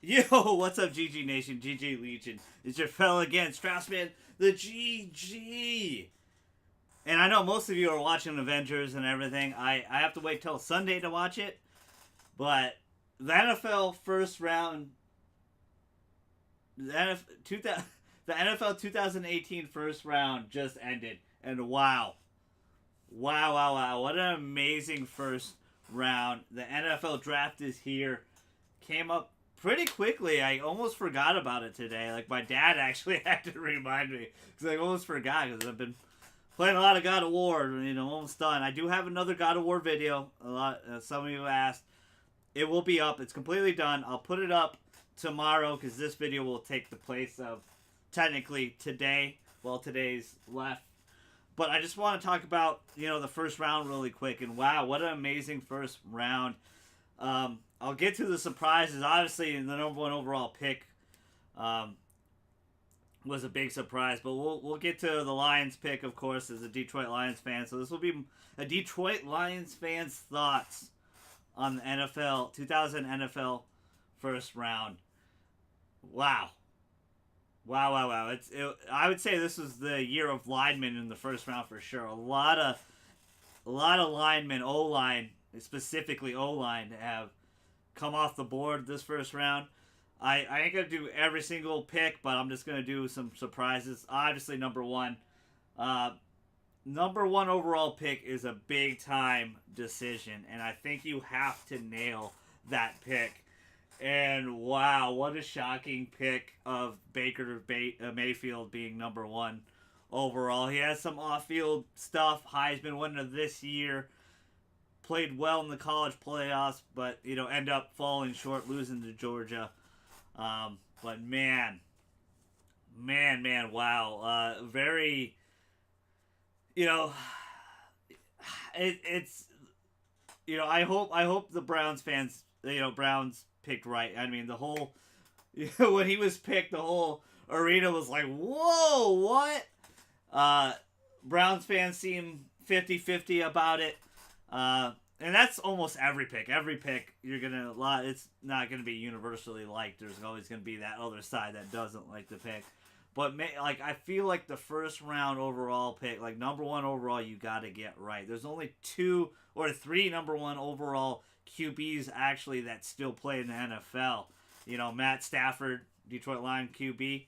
Yo, what's up, GG Nation, GG Legion? It's your fella again, Straussman, the GG. And I know most of you are watching Avengers and everything. I have to wait till Sunday to watch it, but the NFL first round, the NFL 2018 first round just ended, and wow, what an amazing first round. The NFL draft is here, came up pretty quickly. I almost forgot about it today. Like, my dad actually had to remind me because I almost forgot because I've been playing a lot of God of War. Almost done. I do have another God of War video. Some of you asked. It will be up. It's completely done. I'll put it up tomorrow because this video will take the place of technically today. Well, today's left. But I just want to talk about, the first round really quick. And wow, what an amazing first round. I'll get to the surprises. Obviously, the number one overall pick was a big surprise. But we'll get to the Lions pick, of course, as a Detroit Lions fan. So this will be a Detroit Lions fan's thoughts on the 2000 NFL first round. Wow. I would say this was the year of linemen in the first round for sure. A lot of linemen, O-line, specifically O-line, have come off the board this first round. I ain't going to do every single pick, but I'm just going to do some surprises. Obviously, number one overall pick is a big-time decision, and I think you have to nail that pick. And wow, what a shocking pick of Baker Mayfield being number one overall. He has some off-field stuff. Heisman winner this year. Played well in the college playoffs, but end up falling short, losing to Georgia. But man, wow. Very, it's I hope the Browns fans, Browns picked right. I mean, the whole when he was picked, the whole arena was like, whoa, what? Browns fans seem 50-50 about it. And that's almost every pick. Every pick, it's not gonna be universally liked. There's always gonna be that other side that doesn't like the pick. But I feel like the first round overall pick, like number one overall, you gotta get right. There's only 2 or 3 number one overall QBs actually that still play in the NFL. Matt Stafford, Detroit Lions QB,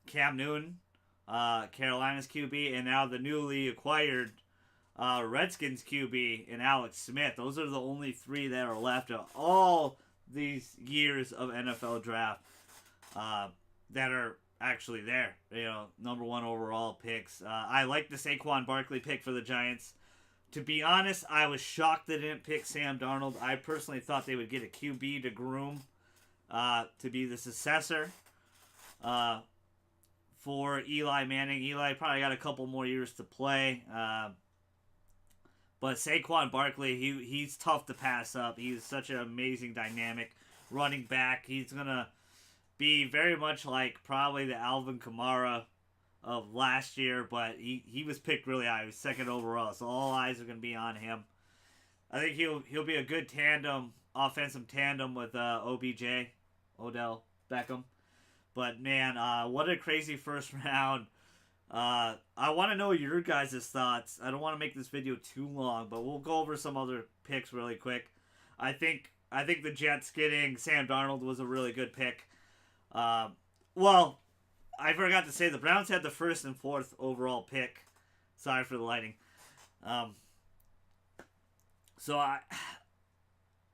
Cam Newton, Carolina's QB, and now the newly acquired Redskins QB and Alex Smith. Those are the only 3 that are left of all these years of NFL draft that are actually there. Number one overall picks. I like the Saquon Barkley pick for the Giants. To be honest, I was shocked they didn't pick Sam Darnold. I personally thought they would get a QB to groom to be the successor for Eli Manning. Eli probably got a couple more years to play. But Saquon Barkley, he's tough to pass up. He's such an amazing, dynamic running back. He's going to be very much like probably the Alvin Kamara of last year, but he was picked really high. He was second overall, so all eyes are going to be on him. I think he'll be a good offensive tandem with OBJ, Odell Beckham. But man, what a crazy first round. I want to know your guys' thoughts. I don't want to make this video too long, but we'll go over some other picks really quick. I think the Jets getting Sam Darnold was a really good pick. Well, I forgot to say the Browns had the 1st and 4th overall pick. Sorry for the lighting. So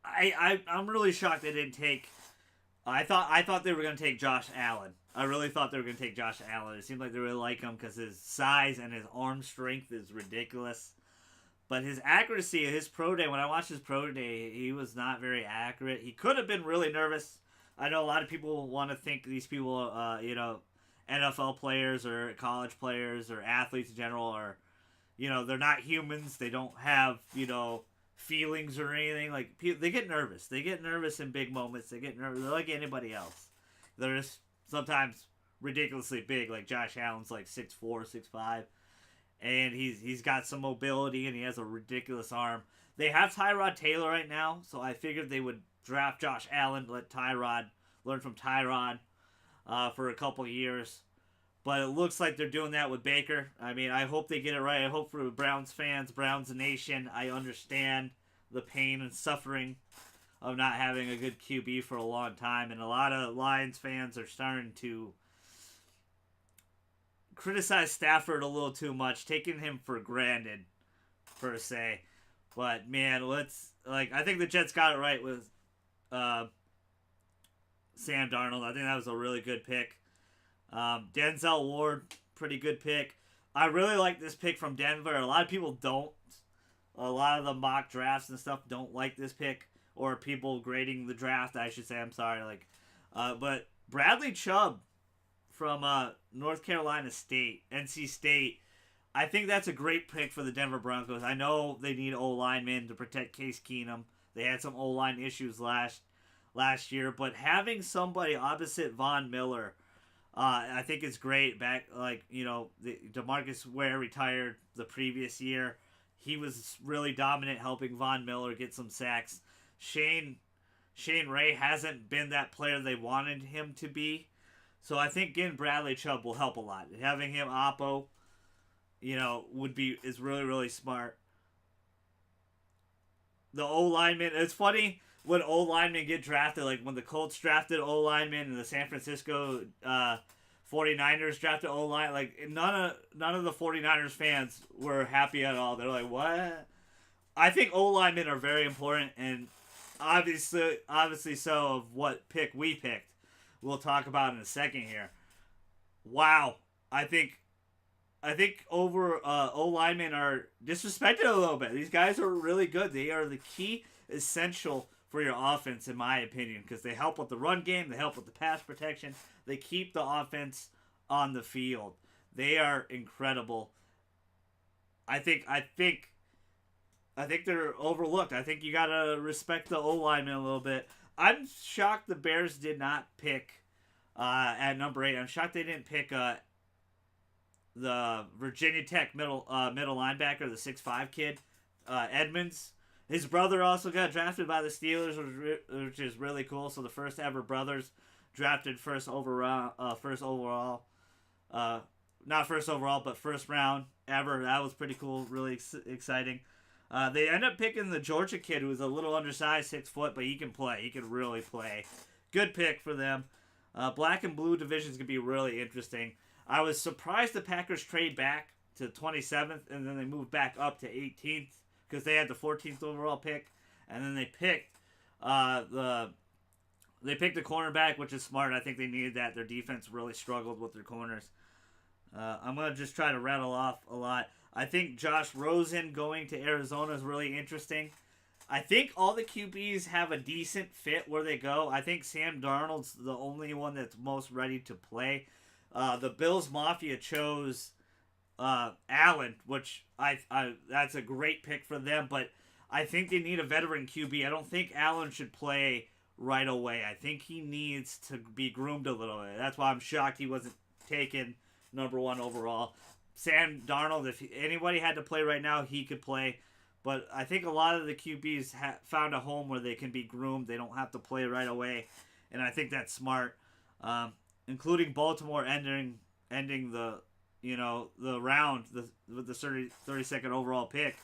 I'm really shocked they didn't take. I thought they were going to take Josh Allen. I really thought they were going to take Josh Allen. It seemed like they really like him because his size and his arm strength is ridiculous. But his accuracy, his pro day, when I watched his pro day, he was not very accurate. He could have been really nervous. I know a lot of people want to think these people, NFL players or college players or athletes in general are, they're not humans. They don't have, feelings or anything. Like, they get nervous. They get nervous in big moments. They get nervous. They're like anybody else. They're just sometimes ridiculously big. Like Josh Allen's like 6'4", 6'5", and he's got some mobility and he has a ridiculous arm. They have Tyrod Taylor right now, so I figured they would draft Josh Allen, let Tyrod learn from Tyrod for a couple years. But it looks like they're doing that with Baker. I mean, I hope they get it right. I hope for the Browns fans, Browns Nation, I understand the pain and suffering of not having a good QB for a long time. And a lot of Lions fans are starting to criticize Stafford a little too much, taking him for granted, per se. But, man, I think the Jets got it right with Sam Darnold. I think that was a really good pick. Denzel Ward, pretty good pick. I really like this pick from Denver. A lot of people don't. A lot of the mock drafts and stuff don't like this pick, or people grading the draft, I should say. I'm sorry. But Bradley Chubb from North Carolina State, NC State, I think that's a great pick for the Denver Broncos. I know they need O-linemen to protect Case Keenum. They had some O-line issues last year, but having somebody opposite Von Miller, I think it's great. DeMarcus Ware retired the previous year. He was really dominant, helping Von Miller get some sacks. Shane Ray hasn't been that player they wanted him to be. So I think getting Bradley Chubb will help a lot. Having him Oppo, is really, really smart. The O-lineman, it's funny when O-linemen get drafted, like when the Colts drafted O-linemen and the San Francisco 49ers drafted O-line, like none of the 49ers fans were happy at all. They're like, what? I think O-linemen are very important, and obviously so of what pick we picked. We'll talk about in a second here. Wow. I think O-linemen are disrespected a little bit. These guys are really good. They are the key essential for your offense, in my opinion, because they help with the run game, they help with the pass protection, they keep the offense on the field. They are incredible. I think they're overlooked. I think you gotta respect the O-linemen a little bit. I'm shocked the Bears did not pick at number 8. I'm shocked they didn't pick the Virginia Tech middle linebacker, the 6'5" kid, Edmonds. His brother also got drafted by the Steelers, which is really cool. So the first ever brothers drafted first overall, not first overall, but first round ever. That was pretty cool, really exciting. They end up picking the Georgia kid, who was a little undersized, 6 foot, but he can play. He can really play. Good pick for them. Black and blue divisions can be really interesting. I was surprised the Packers trade back to 27th, and then they moved back up to 18th because they had the 14th overall pick, and then they picked the cornerback, which is smart. I think they needed that. Their defense really struggled with their corners. I'm gonna just try to rattle off a lot. I think Josh Rosen going to Arizona is really interesting. I think all the QBs have a decent fit where they go. I think Sam Darnold's the only one that's most ready to play. The Bills Mafia chose Allen, which I that's a great pick for them, but I think they need a veteran QB. I don't think Allen should play right away. I think he needs to be groomed a little bit. That's why I'm shocked he wasn't taken number 1 overall. Sam Darnold, if anybody had to play right now, he could play. But I think a lot of the QBs found a home where they can be groomed. They don't have to play right away, and I think that's smart. Including Baltimore ending the the round with the 32nd overall pick.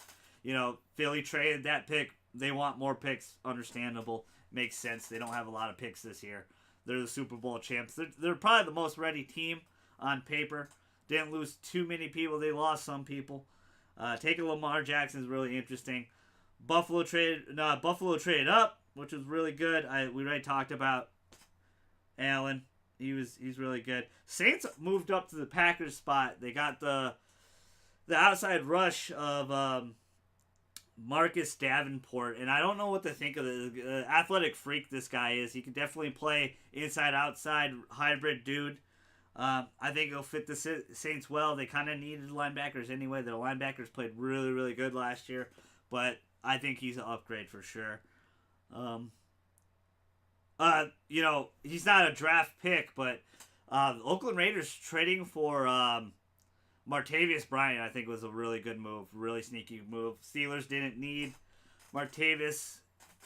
Philly traded that pick. They want more picks. Understandable. Makes sense. They don't have a lot of picks this year. They're the Super Bowl champs. They're probably the most ready team on paper. Didn't lose too many people. They lost some people. Taking Lamar Jackson is really interesting. Buffalo traded up, which was really good. We already talked about Allen. He's really good. Saints moved up to the Packers spot. They got the outside rush of Marcus Davenport, and I don't know what to think of the athletic freak this guy is. He can definitely play inside outside hybrid dude. I think he'll fit the Saints well. They kind of needed linebackers anyway. Their linebackers played really, really good last year, but I think he's an upgrade for sure. He's not a draft pick, but the Oakland Raiders trading for Martavis Bryant, I think, was a really good move, really sneaky move. Steelers didn't need Martavis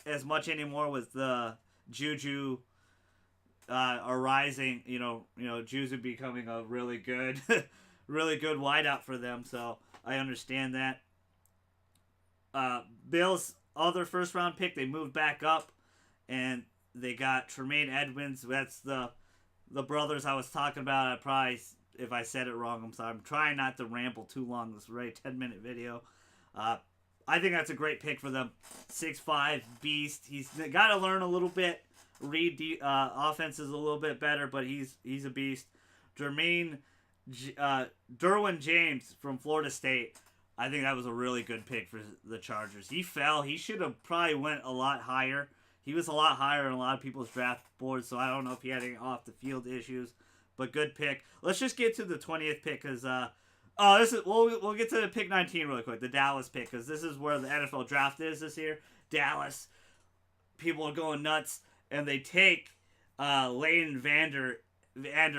as much anymore with the Juju are rising. Juzu becoming a really good, really good wideout for them. So I understand that. Bills other first round pick, they moved back up, and they got Tremaine Edmonds. That's the brothers I was talking about. I probably, if I said it wrong, I'm sorry. I'm trying not to ramble too long. This is a very 10-minute video. I think that's a great pick for them. 6'5", beast. He's got to learn a little bit. Read the offenses a little bit better, but he's a beast. Derwin James from Florida State. I think that was a really good pick for the Chargers. He fell. He should have probably went a lot higher. He was a lot higher on a lot of people's draft boards, so I don't know if he had any off-the-field issues. But good pick. Let's just get to the 20th pick, because we'll get to pick 19 really quick, the Dallas pick, because this is where the NFL draft is this year. Dallas, people are going nuts, and they take Leighton Vander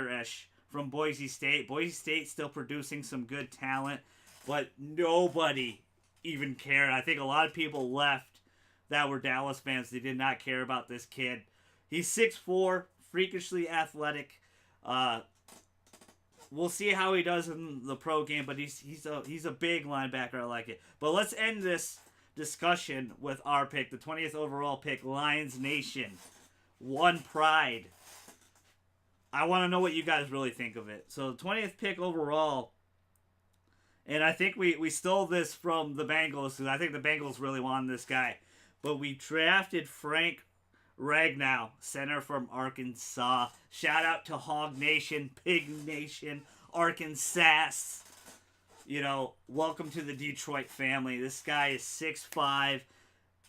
Esch from Boise State. Boise State still producing some good talent, but nobody even cared. I think a lot of people left that were Dallas fans. They did not care about this kid. He's 6'4", freakishly athletic. We'll see how he does in the pro game, but he's a big linebacker. I like it. But let's end this discussion with our pick, the 20th overall pick, Lions Nation. One Pride. I want to know what you guys really think of it. So, the 20th pick overall, and I think we stole this from the Bengals, because I think the Bengals really wanted this guy. But we drafted Frank Ragnow, center from Arkansas. Shout out to Hog Nation, Pig Nation, Arkansas. Welcome to the Detroit family. This guy is 6'5".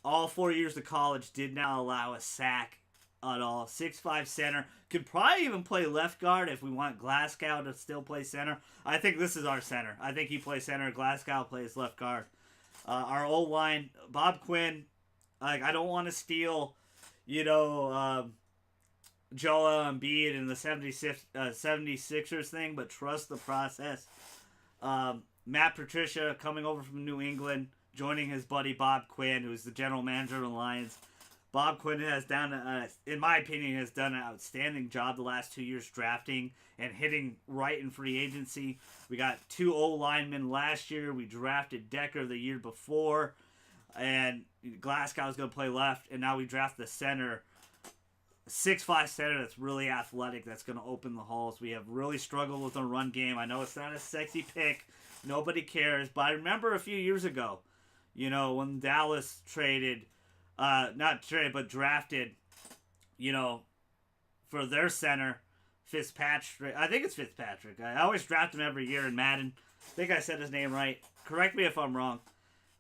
All 4 years of college did not allow a sack at all. 6'5" center. Could probably even play left guard if we want Glasgow to still play center. I think this is our center. I think he plays center. Glasgow plays left guard. Our O-line, Bob Quinn. I don't want to steal, Joel Embiid and the 76ers thing, but trust the process. Matt Patricia coming over from New England, joining his buddy Bob Quinn, who's the general manager of the Lions. Bob Quinn has done, in my opinion, has done an outstanding job the last 2 years drafting and hitting right in free agency. We got 2 O-linemen last year. We drafted Decker the year before. And Glasgow's going to play left. And now we draft the center. 6'5" center that's really athletic, that's going to open the holes. We have really struggled with the run game. I know it's not a sexy pick. Nobody cares. But I remember a few years ago, when Dallas traded, drafted, for their center, Fitzpatrick. I think it's Fitzpatrick. I always draft him every year in Madden. I think I said his name right. Correct me if I'm wrong.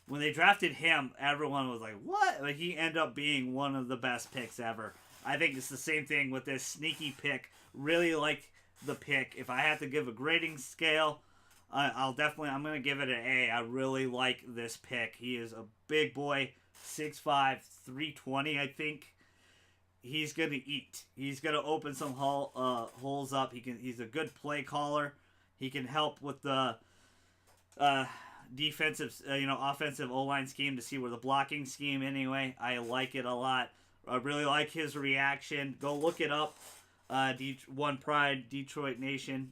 When they drafted him, everyone was like, what? But he ended up being one of the best picks ever. I think it's the same thing with this sneaky pick. Really like the pick. If I had to give a grading scale, I'm going to give it an A. I really like this pick. He is a big boy, 6'5", 320, I think. He's going to eat. He's going to open some holes up. He's a good play caller. He can help with the offensive O-line scheme to see where the blocking scheme anyway. I like it a lot. I really like his reaction. Go look it up. One Pride, Detroit Nation,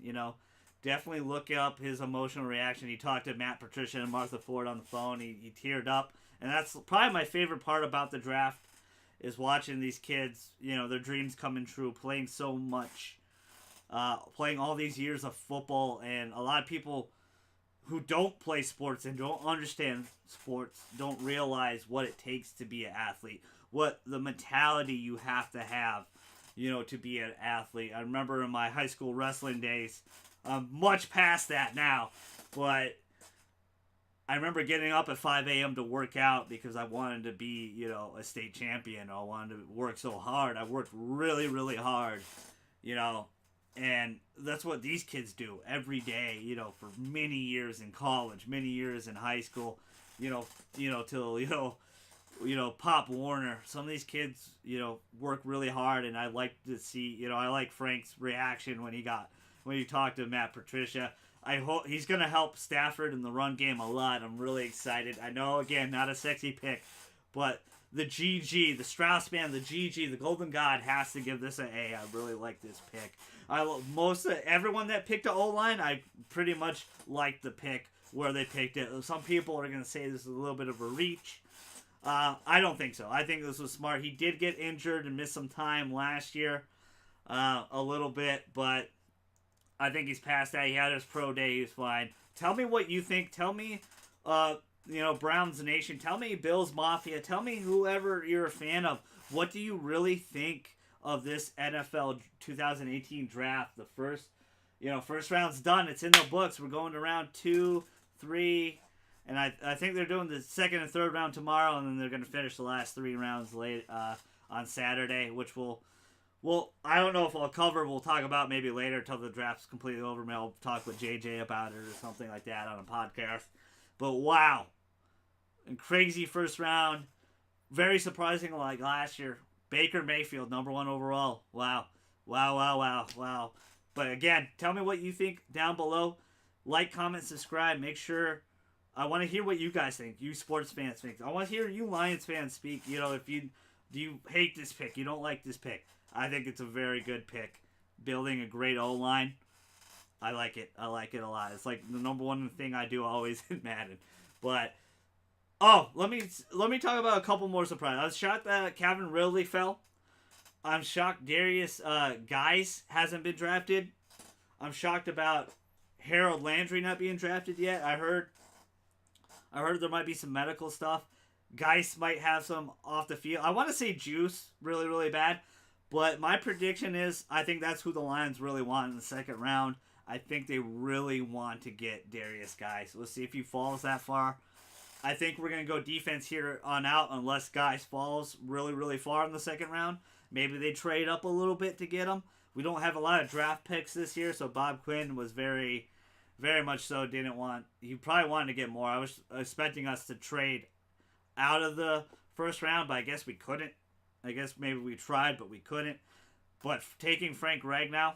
definitely look up his emotional reaction. He talked to Matt Patricia and Martha Ford on the phone. He teared up. And that's probably my favorite part about the draft is watching these kids, their dreams coming true, playing so much, playing all these years of football. And a lot of people who don't play sports and don't understand sports don't realize what it takes to be an athlete, what the mentality you have to be an athlete. I remember in my high school wrestling days, I'm much past that now, but I remember getting up at 5 a.m. to work out because I wanted to be, a state champion. I wanted to work so hard. I worked really, really hard, and that's what these kids do every day, for many years in college, many years in high school, till, Pop Warner. Some of these kids, work really hard, and I like to see, I like Frank's reaction when he talked to Matt Patricia. I hope he's going to help Stafford in the run game a lot. I'm really excited. I know, again, not a sexy pick, but the GG, the Strauss man, the GG, the Golden God has to give this an A. I really like this pick. Everyone that picked the O-line, I pretty much liked the pick where they picked it. Some people are going to say this is a little bit of a reach. I don't think so. I think this was smart. He did get injured and missed some time last year, a little bit, but I think he's past that. He had his pro day. He's fine. Tell me what you think. Tell me, Browns Nation. Tell me Bills Mafia. Tell me whoever you're a fan of. What do you really think of this NFL 2018 draft? The first round's done. It's in the books. We're going to round 2, 3, and I think they're doing the second and third round tomorrow, and then they're going to finish the last 3 rounds late on Saturday, which I don't know if I'll cover. We'll talk about maybe later until the draft's completely over. Maybe I'll talk with JJ about it or something like that on a podcast. But wow. And crazy first round. Very surprising like last year. Baker Mayfield, number 1 overall. Wow. Wow. But again, tell me what you think down below. Like, comment, subscribe. Make sure. I want to hear what you guys think. You sports fans think. I want to hear you Lions fans speak. If do you hate this pick? You don't like this pick? I think it's a very good pick. Building a great O-line. I like it. I like it a lot. It's like the number one thing I do always in Madden. But let me talk about a couple more surprises. I was shocked that Calvin Ridley fell. I'm shocked Darius Guice hasn't been drafted. I'm shocked about Harold Landry not being drafted yet. I heard there might be some medical stuff. Guice might have some off the field. I want to say Juice really, really bad. But my prediction is I think that's who the Lions really want in the second round. I think they really want to get Darius Guice. Let's see if he falls that far. I think we're going to go defense here on out unless Guice falls really, really far in the second round. Maybe they trade up a little bit to get him. We don't have a lot of draft picks this year, so Bob Quinn was very, very much so he probably wanted to get more. I was expecting us to trade out of the first round, but I guess we couldn't. I guess maybe we tried, but we couldn't. But taking Frank Ragnow,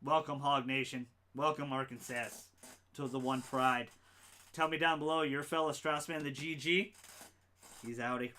welcome Hog Nation. Welcome Arkansas to the One Pride. Tell me down below, your fellow Strauss man, the GG. He's outie.